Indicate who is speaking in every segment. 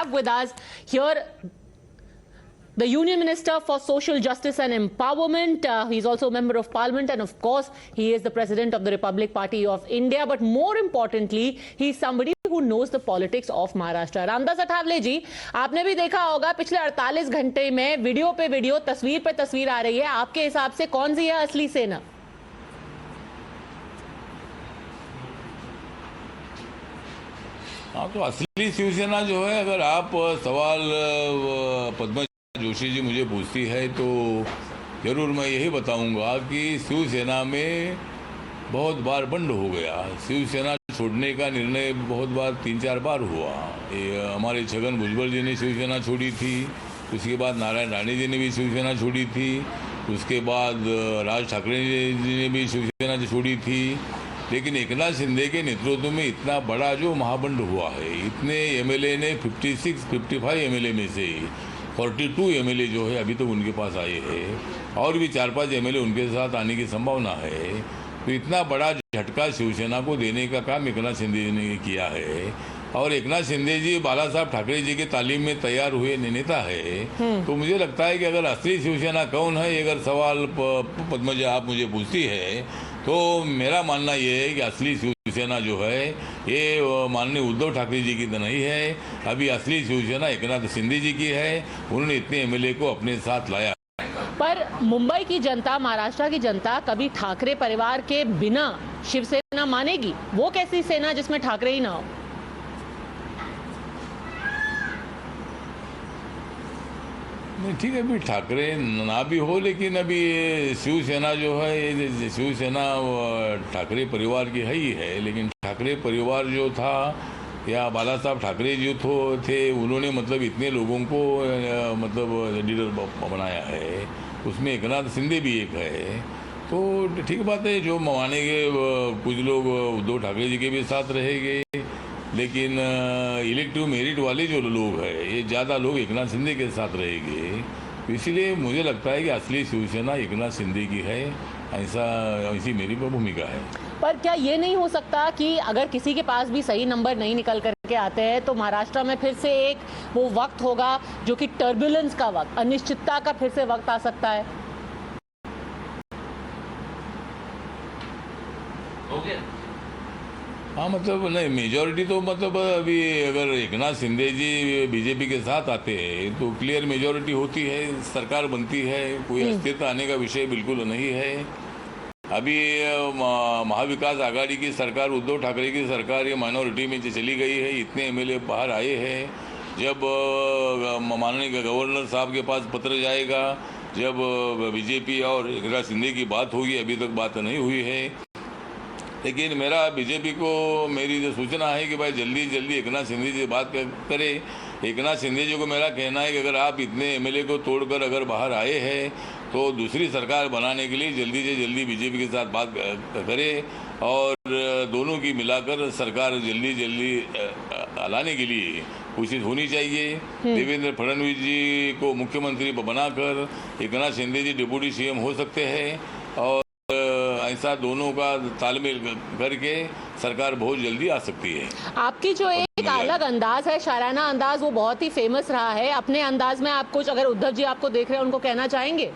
Speaker 1: with us here the Union Minister for Social Justice and Empowerment. He's also a member of Parliament, and of course, he is the President of the Republic Party of India. But more importantly, he's somebody who knows the politics of Maharashtra. Ramdas Athawale जी, आपने भी देखा होगा पिछले 48 घंटे में video पे video, तस्वीर पे तस्वीर आ रही है. आपके हिसाब से कौन सी है असली सेना?
Speaker 2: हाँ, तो असली शिवसेना जो है, अगर आप सवाल पद्मजा जोशी जी मुझे पूछती है तो जरूर मैं यही बताऊंगा कि शिवसेना में बहुत बार बंद हो गया. शिवसेना छोड़ने का निर्णय बहुत बार 3-4 बार हुआ. हमारे छगन भुजबल जी ने शिवसेना छोड़ी थी, उसके बाद नारायण राणे जी ने भी शिवसेना छोड़ी थी, उसके बाद राज ठाकरे जी ने भी शिवसेना छोड़ी थी. लेकिन एकनाथ शिंदे के नेतृत्व में इतना बड़ा जो महाबंड हुआ है, इतने एमएलए ने 55 एमएलए में से 42 एमएलए जो है अभी तक उनके पास आए हैं, और भी 4-5 एमएलए उनके साथ आने की संभावना है. तो इतना बड़ा झटका शिवसेना को देने का काम एकनाथ शिंदे जी ने किया है. और एकनाथ शिंदे जी बाला साहब ठाकरे जी के तालीम में तैयार हुए नेता है. तो मुझे लगता है कि अगर असली शिवसेना कौन है, अगर सवाल पद्मजा आप मुझे पूछती है, तो मेरा मानना ये है कि असली शिवसेना जो है ये माननीय उद्धव ठाकरे जी की तो नहीं है. अभी असली शिवसेना एकनाथ शिंदे जी की है. उन्होंने इतने एमएलए को अपने साथ लाया.
Speaker 1: पर मुंबई की जनता, महाराष्ट्र की जनता कभी ठाकरे परिवार के बिना शिवसेना मानेगी? वो कैसी सेना जिसमें ठाकरे ही ना हो?
Speaker 2: नहीं, ठीक है, अभी ठाकरे ना भी हो, लेकिन अभी शिवसेना जो है, शिवसेना ठाकरे परिवार की है ही है. लेकिन ठाकरे परिवार जो था, या बाला साहब ठाकरे जो थे, उन्होंने मतलब इतने लोगों को मतलब लीडर बनाया है. उसमें एकनाथ शिंदे भी एक है. तो ठीक बात है, जो मानेंगे कुछ लोग उद्धव ठाकरे जी के भी साथ रहेंगे, लेकिन इलेक्टिव मेरिट वाले जो लोग हैं, ये ज़्यादा लोग एकनाथ शिंदे के साथ रहेंगे. तो इसीलिए मुझे लगता है कि असली शिवसेना एकनाथ शिंदे की है. ऐसी मेरी भूमिका है.
Speaker 1: पर क्या ये नहीं हो सकता कि अगर किसी के पास भी सही नंबर नहीं निकल करके आते हैं, तो महाराष्ट्र में फिर से एक वो वक्त होगा जो कि टर्बुलेंस का वक्त, अनिश्चितता का फिर से वक्त आ सकता है?
Speaker 2: हाँ, मतलब नहीं, मेजॉरिटी तो मतलब अभी अगर एकनाथ शिंदे जी बीजेपी के साथ आते हैं तो क्लियर मेजॉरिटी होती है, सरकार बनती है. कोई अस्थिरता आने का विषय बिल्कुल नहीं है. अभी महाविकास आघाड़ी की सरकार, उद्धव ठाकरे की सरकार, ये माइनॉरिटी में चली गई है. इतने एमएलए बाहर आए हैं. जब माननीय गवर्नर साहब के पास पत्र जाएगा, जब बीजेपी और एकनाथ शिंदे की बात होगी, अभी तक बात नहीं हुई है. लेकिन मेरा बीजेपी को मेरी जो सूचना है कि भाई जल्दी एकनाथ शिंदे जी बात करे. एकनाथ शिंदे जी को मेरा कहना है कि अगर आप इतने एमएलए को तोड़कर अगर बाहर आए हैं, तो दूसरी सरकार बनाने के लिए जल्दी से जल्दी बीजेपी के साथ बात करे, और दोनों की मिलाकर सरकार जल्दी लाने के लिए कोशिश होनी चाहिए. देवेंद्र फडणवीस जी को मुख्यमंत्री बनाकर एकनाथ शिंदे जी डिप्टी सीएम हो सकते हैं, और ऐसा दोनों का तालमेल करके सरकार बहुत जल्दी आ सकती है.
Speaker 1: आपकी जो एक अलग अंदाज है, शायराना अंदाज, वो बहुत ही फेमस रहा है. अपने अंदाज में आप कुछ, अगर उद्धव जी आपको देख रहे हैं, उनको कहना चाहेंगे?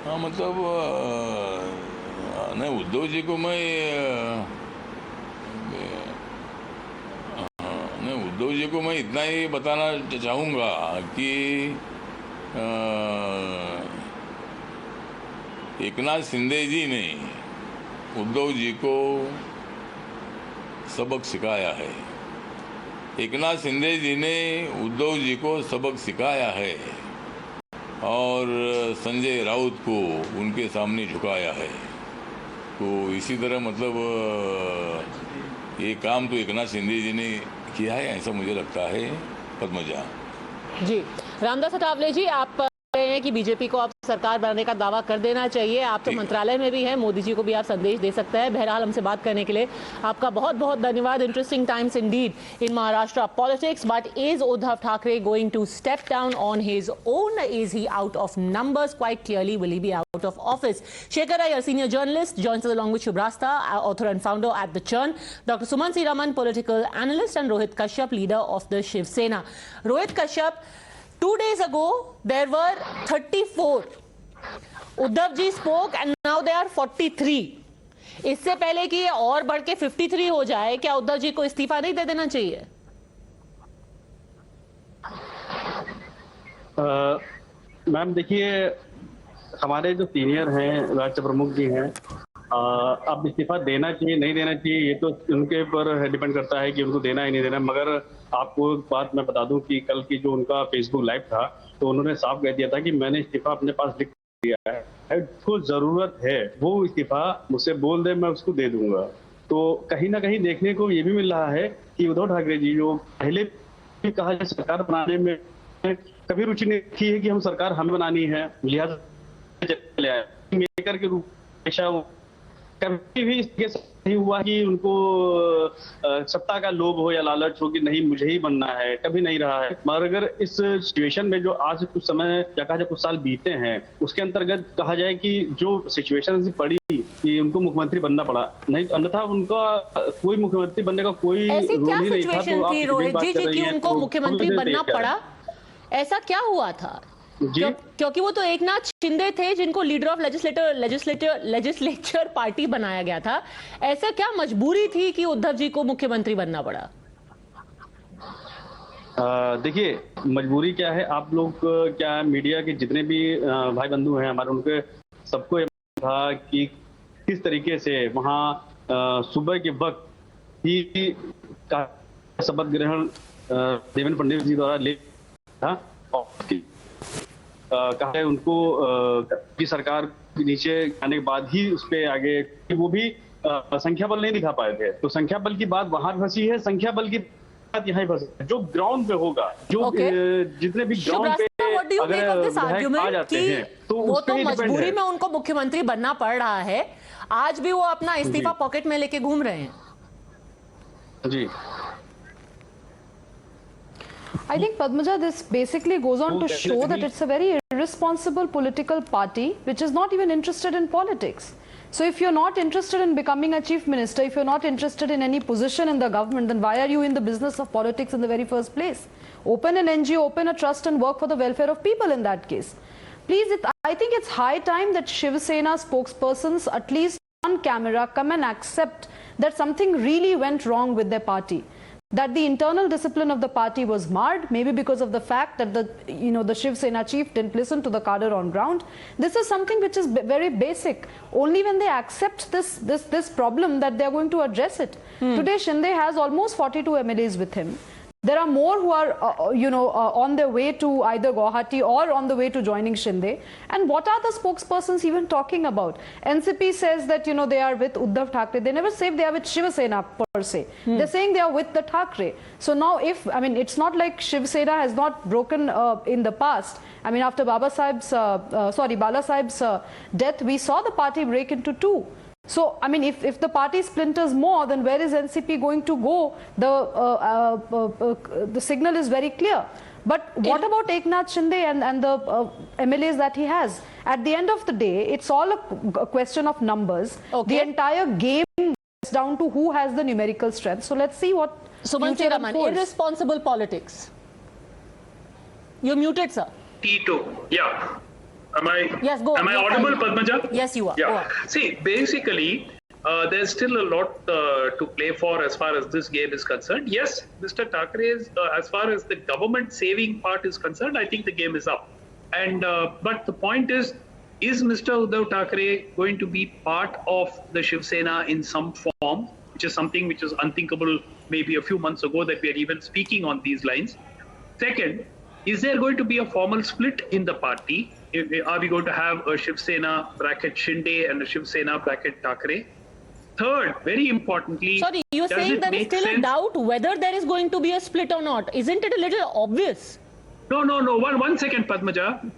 Speaker 2: हाँ, मतलब नहीं, उद्धव जी को मैं उद्धव जी को मैं इतना ही बताना चाहूँगा कि एकनाथ शिंदे जी ने उद्धव जी को सबक सिखाया है. एकनाथ शिंदे जी ने उद्धव जी को सबक सिखाया है, और संजय राउत को उनके सामने झुकाया है. तो इसी तरह मतलब ये काम तो एकनाथ शिंदे जी ने किया है, ऐसा मुझे लगता है. पद्मजा
Speaker 1: जी, रामदास अठावले जी, आप कह रहे हैं कि बीजेपी को आप सरकार बनाने का दावा कर देना चाहिए। आप तो मंत्रालय में भी हैं, मोदी जी को भी आप संदेश दे सकते हैं। बहरहाल हमसे बात करने के लिए आपका बहुत बहुत धन्यवाद। Interesting times Indeed in Maharashtra politics, but is Uddhav Thackeray going to step down on his own? Is he out of numbers? Quite clearly, will he be out of office? Shekhar Rai, a senior journalist, joins us along with Shubrashtha, author and founder at the Churn, Dr. Sumanth Raman, political analyst, and Rohit Kashyap, leader of the Shiv Sena. Rohit Kashyap, 2 days ago, there were 34. Uddhav ji spoke and now there are 43. इससे पहले कि ये और बढ़ के 53 हो जाए, क्या उद्धव जी को इस्तीफा नहीं दे देना चाहिए?
Speaker 3: मैम देखिए, हमारे जो सीनियर हैं, राष्ट्र प्रमुख जी हैं, अब इस्तीफा देना चाहिए नहीं देना चाहिए ये तो उनके ऊपर डिपेंड करता है कि उनको देना है नहीं देना। मगर आपको एक बात मैं बता दूं कि कल की जो उनका फेसबुक लाइव था तो उन्होंने साफ कह दिया था कि मैंने इस्तीफा अपने पास लिख दिया है, उसको जरूरत है वो इस्तीफा मुझसे बोल दे, मैं उसको दे दूंगा। तो कहीं ना कहीं देखने को ये भी मिल रहा है कि उद्धव ठाकरे जी जो पहले भी कहा जाए सरकार बनाने में कभी रुचि नहीं रखी है कि हम सरकार हमें बनानी है, लिहाजा चले आए मेकर के रूप में। कभी भी इसके नहीं हुआ कि उनको सत्ता का लोभ हो या लालच हो कि नहीं मुझे ही बनना है, कभी नहीं रहा है। मगर अगर इस सिचुएशन में जो आज कुछ समय या कहा जाए कुछ साल बीते हैं उसके अंतर्गत कहा जाए कि जो सिचुएशन पड़ी कि उनको मुख्यमंत्री बनना पड़ा, नहीं अन्यथा उनका कोई मुख्यमंत्री बनने का कोई रोल ही नहीं था। तो
Speaker 1: थी रोहित जी कि उनको मुख्यमंत्री बनना पड़ा, ऐसा क्या हुआ था? क्योंकि वो तो एकनाथ शिंदे थे जिनको लीडर ऑफ लेजिस्लेचर पार्टी बनाया गया था। ऐसा क्या मजबूरी थी कि उद्धव जी को मुख्यमंत्री बनना पड़ा?
Speaker 3: देखिए मजबूरी क्या है, आप लोग क्या मीडिया के जितने भी भाई बंधु हैं हमारे, उनके सबको ये था कि किस तरीके से वहाँ सुबह के वक्त ही शपथ ग्रहण देवेंद्र फडणवीस जी द्वारा ले था और कहा है उनको की सरकार के नीचे आने के बाद ही उस पे आगे वो भी संख्या बल नहीं दिखा पाए थे। तो संख्या बल की बात वहां फंसी है, संख्या बल की बात यहाँ फंसी जो ग्राउंड पे होगा, जो जितने भी ग्राउंड पे अगर आ जाते हैं तो
Speaker 1: वो तो मजबूरी में उनको मुख्यमंत्री बनना पड़ रहा है। आज भी वो अपना इस्तीफा पॉकेट में लेके घूम रहे हैं।
Speaker 3: जी
Speaker 4: I think, Padmaja, this basically goes on to show that it's a very irresponsible political party which is not even interested in politics. So if you're not interested in becoming a chief minister, if you're not interested in any position in the government, then why are you in the business of politics in the very first place? Open an NGO, open a trust and work for the welfare of people in that case. Please, I think it's high time that Shiv Sena spokespersons at least on camera come and accept that something really went wrong with their party. That the internal discipline of the party was marred, maybe because of the fact that the Shiv Sena chief didn't listen to the cadre on ground. This is something which is very basic. Only when they accept this problem that they are going to address it. Today, Shinde has almost 42 MLAs with him. There are more who are, on their way to either Guwahati or on the way to joining Shinde. And what are the spokespersons even talking about? NCP says that, they are with Uddhav Thackeray. They never say they are with Shiv Sena per se. They're saying they are with the Thackeray. So now it's not like Shiv Sena has not broken in the past. After Bala Sahib's death, we saw the party break into two. So, if the party splinters more, then where is NCP going to go? The signal is very clear. But what about Eknath Shinde and the MLAs that he has? At the end of the day, it's all a question of numbers. Okay. The entire game is down to who has the numerical strength. So, let's see what
Speaker 1: Sumanth Raman, irresponsible politics. You're muted, sir.
Speaker 5: T2, yeah.
Speaker 1: Yes, go on.
Speaker 5: Am I audible, Padmaja?
Speaker 1: Yes, you are.
Speaker 5: Yeah. See, basically, there's still a lot to play for as far as this game is concerned. Yes, Mr. Thackeray is, as far as the government saving part is concerned, I think the game is up. And but the point is Mr. Uddhav Thackeray going to be part of the Shiv Sena in some form, which is something which is unthinkable maybe a few months ago that we are even speaking on these lines. Second, is there going to be a formal split in the party? Are we going to have a Shiv Sena bracket Shinde and a Shiv Sena bracket Thackeray? Third, very importantly,
Speaker 1: sorry, you're saying there is still a doubt whether there is going to be a split or not. Isn't it a little obvious?
Speaker 5: No. One second, Padmaja.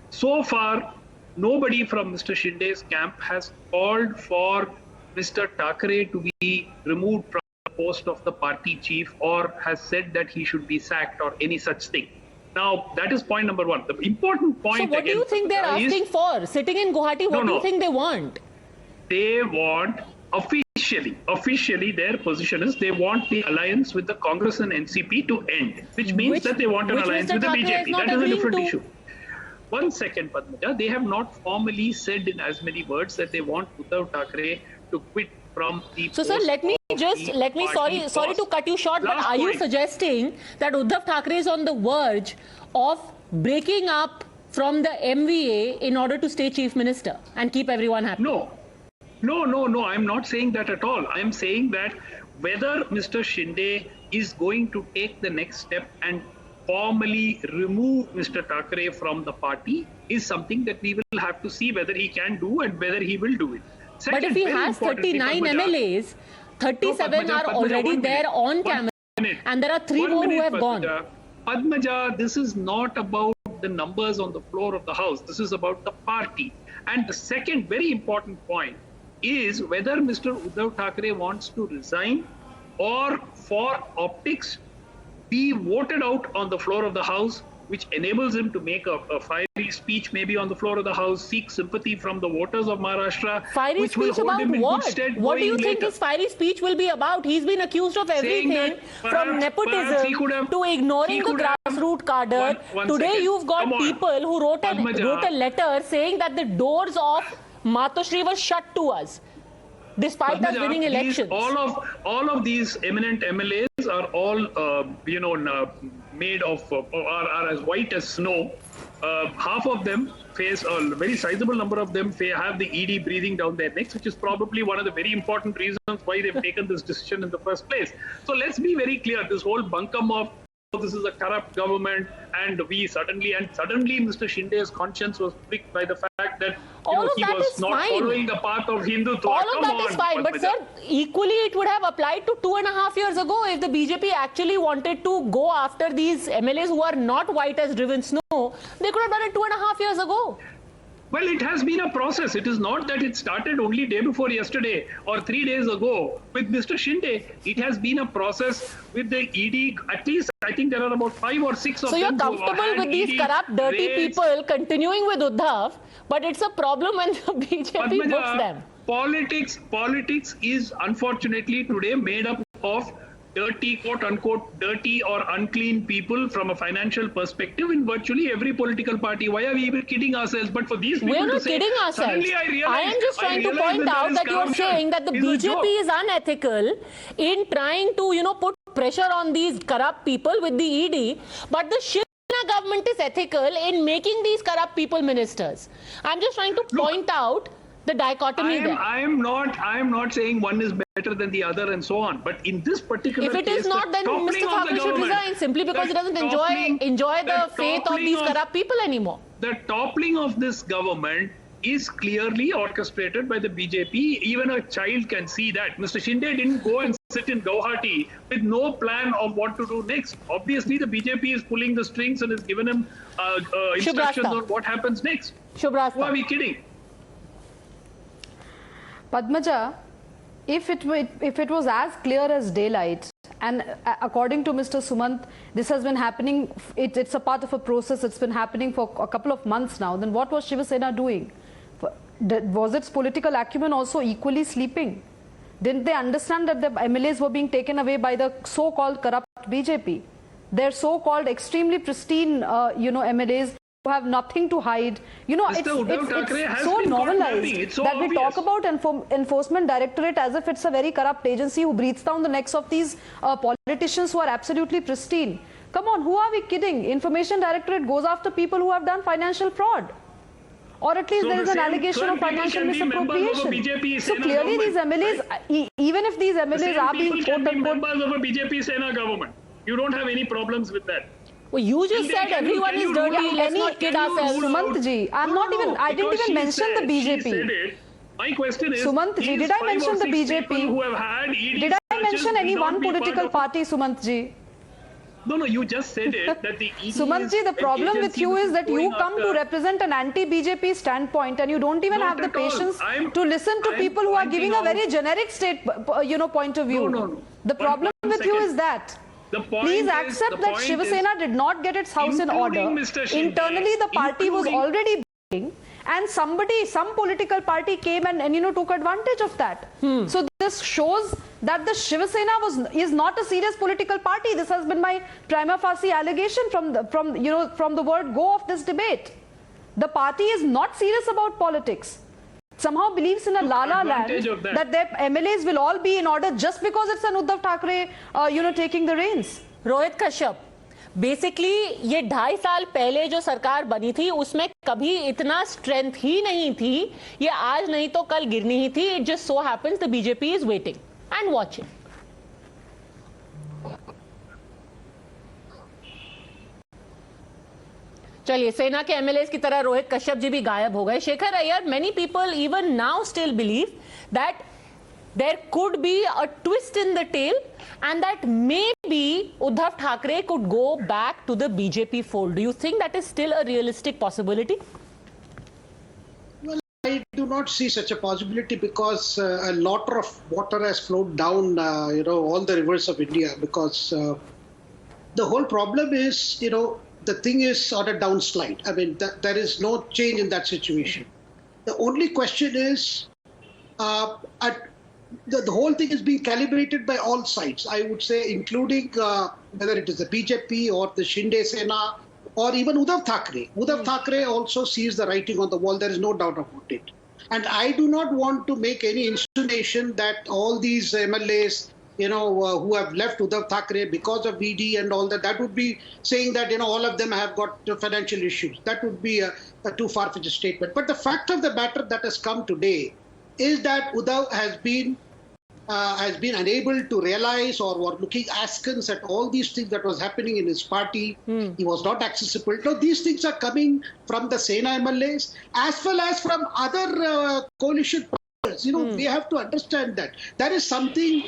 Speaker 5: So far, nobody from Mr. Shinde's camp has called for Mr. Thackeray to be removed from the post of the party chief or has said that he should be sacked or any such thing. Now, that is point number one. The important point.
Speaker 1: So what do you think they're asking for? Sitting in Guwahati, what do you think they want?
Speaker 5: They want officially their position is they want the alliance with the Congress and NCP to end, which means that they want an alliance with the BJP. That is a different issue. 1 second, Padmaja. They have not formally said in as many words that they want Uddhav Thackeray to quit from the.
Speaker 1: So, sir, let me sorry to cut you short, but are you suggesting that Uddhav Thackeray is on the verge of breaking up from the MVA in order to stay chief minister and keep everyone happy?
Speaker 5: No. I'm not saying that at all. I'm saying that whether Mr. Shinde is going to take the next step and formally remove Mr. Thackeray from the party is something that we will have to see whether he can do and whether he will do it. Second,
Speaker 1: but if he has 39 MLAs, 37 are already there on camera, and there are 3 more who have gone.
Speaker 5: Padmaja, this is not about the numbers on the floor of the House. This is about the party. And the second very important point is whether Mr. Uddhav Thackeray wants to resign or for optics be voted out on the floor of the House, which enables him to make a fiery speech maybe on the floor of the House, seek sympathy from the voters of Maharashtra.
Speaker 1: Fiery speech about what? What do you think his fiery speech will be about? He's been accused of everything from nepotism to ignoring the grassroots cadre. Today you've got people who wrote a letter saying that the doors of Matoshri were shut to us, despite us winning elections.
Speaker 5: All of these eminent MLAs are all, made of, are as white as snow. Half of them face, a very sizable number of them have the ED breathing down their necks, which is probably one of the very important reasons why they've taken this decision in the first place. So let's be very clear, this whole bunkum of this is a corrupt government and suddenly Mr. Shinde's conscience was pricked by the fact that he was not following the path of Hindutva.
Speaker 1: All of that is fine, but sir, equally it would have applied to 2.5 years ago if the BJP actually wanted to go after these MLAs who are not white as driven snow. They could have done it 2.5 years ago.
Speaker 5: Well, it has been a process. It is not that it started only day before yesterday or 3 days ago with Mr. Shinde. It has been a process with the ED. At least I think there are about 5 or 6 of them.
Speaker 1: So you're comfortable with these corrupt, dirty people continuing with Uddhav, but it's a problem when the BJP books them.
Speaker 5: Politics is unfortunately today made up of dirty, quote-unquote, dirty or unclean people from a financial perspective in virtually every political party. Why are we even kidding ourselves? But for these people
Speaker 1: we're not kidding ourselves. I am just trying to point out that you're saying that the BJP is unethical in trying to, put pressure on these corrupt people with the ED, but the Shiv Sena government is ethical in making these corrupt people ministers. I'm just trying to point out the dichotomy there.
Speaker 5: I am not saying one is better than the other and so on. But in this particular case,
Speaker 1: if it is not, then Mr. Thackeray should resign simply because he doesn't enjoy the faith of these corrupt people anymore.
Speaker 5: The toppling of this government is clearly orchestrated by the BJP. Even a child can see that. Mr. Shinde didn't go and sit in Guwahati with no plan of what to do next. Obviously, the BJP is pulling the strings and has given him instructions on what happens next.
Speaker 1: Shubrashtha.
Speaker 5: Who are we kidding?
Speaker 4: Padmaja, if it was as clear as daylight, and according to Mr. Sumanth, this has been happening, it's a part of a process, it's been happening for a couple of months now, then what was Shiv Sena doing? Was its political acumen also equally sleeping? Didn't they understand that the MLAs were being taken away by the so-called corrupt BJP? Their so-called extremely pristine, MLAs who have nothing to hide. It's so normalized that we talk about Enforcement Directorate as if it's a very corrupt agency who breathes down the necks of these politicians who are absolutely pristine. Come on, who are we kidding? Information Directorate goes after people who have done financial fraud. Or at least there is an allegation of financial misappropriation. So clearly these MLAs, even if these MLAs are being
Speaker 5: quote-unquote members of a BJP Sena government, you don't have any problems with that.
Speaker 1: Well, you just said everyone is dirty. Let's not kid ourselves.
Speaker 4: Sumanth ji, I didn't even mention the BJP.
Speaker 5: My question is,
Speaker 4: Sumanth ji, did I mention the BJP?
Speaker 5: Who have had
Speaker 4: did I mention any one political party, Sumanth ji?
Speaker 5: No, you just said it that the ED
Speaker 4: Sumanthji, the problem with you is that you come to represent an anti-BJP standpoint and you don't even have the patience to listen to people who are giving a very generic point of view.
Speaker 5: No.
Speaker 4: The problem with you is that. Please accept that Shiv Sena did not get its house in order. Internally, the party was already breaking, and some political party came and took advantage of that. So this shows that the Shiv Sena is not a serious political party. This has been my prima facie allegation from the word go of this debate. The party is not serious about politics. Somehow believes in a la-la land that their MLAs will all be in order just because it's an Uddhav Thackeray, taking the reins.
Speaker 1: Rohit Kashyap, basically ये 2.5 साल पहले जो सरकार बनी थी उसमें कभी इतना स्ट्रेंथ ही नहीं थी. ये आज नहीं तो कल गिरनी ही थी. It just so happens the BJP is waiting and watching. चलिए, सेना के एमएलएस की तरह रोहित कश्यप जी भी गायब हो गए. Shekhar Iyer, many people even now still believe that there could be a twist in the tail and that maybe Uddhav Thackeray could go back to the BJP fold. Do you think that is still a realistic possibility?
Speaker 6: Well, I do not see such a possibility because a lot of water has flowed down, all the rivers of India, because the whole problem is, the thing is on a downslide. I mean, there is no change in that situation. The only question is, the whole thing is being calibrated by all sides, I would say, including whether it is the BJP or the Shinde Sena or even Uddhav Thackeray. Uddhav Thackeray also sees the writing on the wall. There is no doubt about it. And I do not want to make any insinuation that all these MLAs, who have left Uddhav Thackeray because of ED and all that would be saying that, all of them have got financial issues. That would be a too far-fetched statement. But the fact of the matter that has come today is that Uddhav has been unable to realize or were looking askance at all these things that was happening in his party. He was not accessible. Now, these things are coming from the Sena MLAs as well as from other coalition partners. We have to understand that. There is something,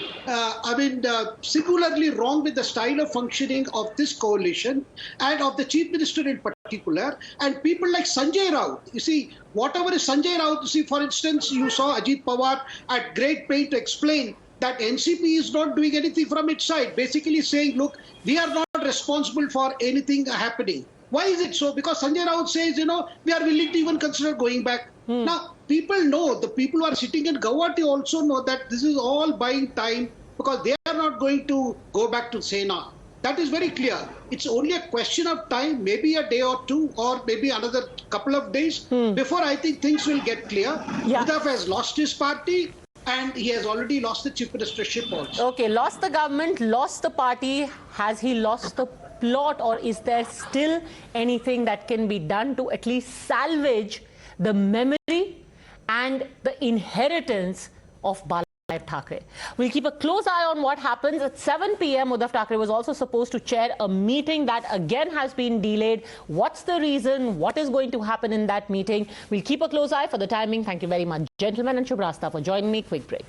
Speaker 6: singularly wrong with the style of functioning of this coalition and of the Chief Minister in particular, and people like Sanjay Raut. You see, whatever is Sanjay Raut, for instance, you saw Ajit Pawar at great pain to explain that NCP is not doing anything from its side, basically saying, look, we are not responsible for anything happening. Why is it so? Because Sanjay Raut says, we are willing to even consider going back. Now, people know, the people who are sitting in Guwahati also know that this is all buying time because they are not going to go back to Sena. That is very clear. It's only a question of time, maybe a day or two, or maybe another couple of days before I think things will get clear.
Speaker 1: Yeah.
Speaker 6: Uddhav has lost his party and he has already lost the chief ministership also.
Speaker 1: Okay, lost the government, lost the party. Has he lost the plot, or is there still anything that can be done to at least salvage the memory and the inheritance of Uddhav Thackeray? We'll keep a close eye on what happens. At 7 p.m, Uddhav Thackeray was also supposed to chair a meeting that again has been delayed. What's the reason? What is going to happen in that meeting? We'll keep a close eye. For the timing, thank you very much, gentlemen, and Shubrashtha for joining me. Quick break.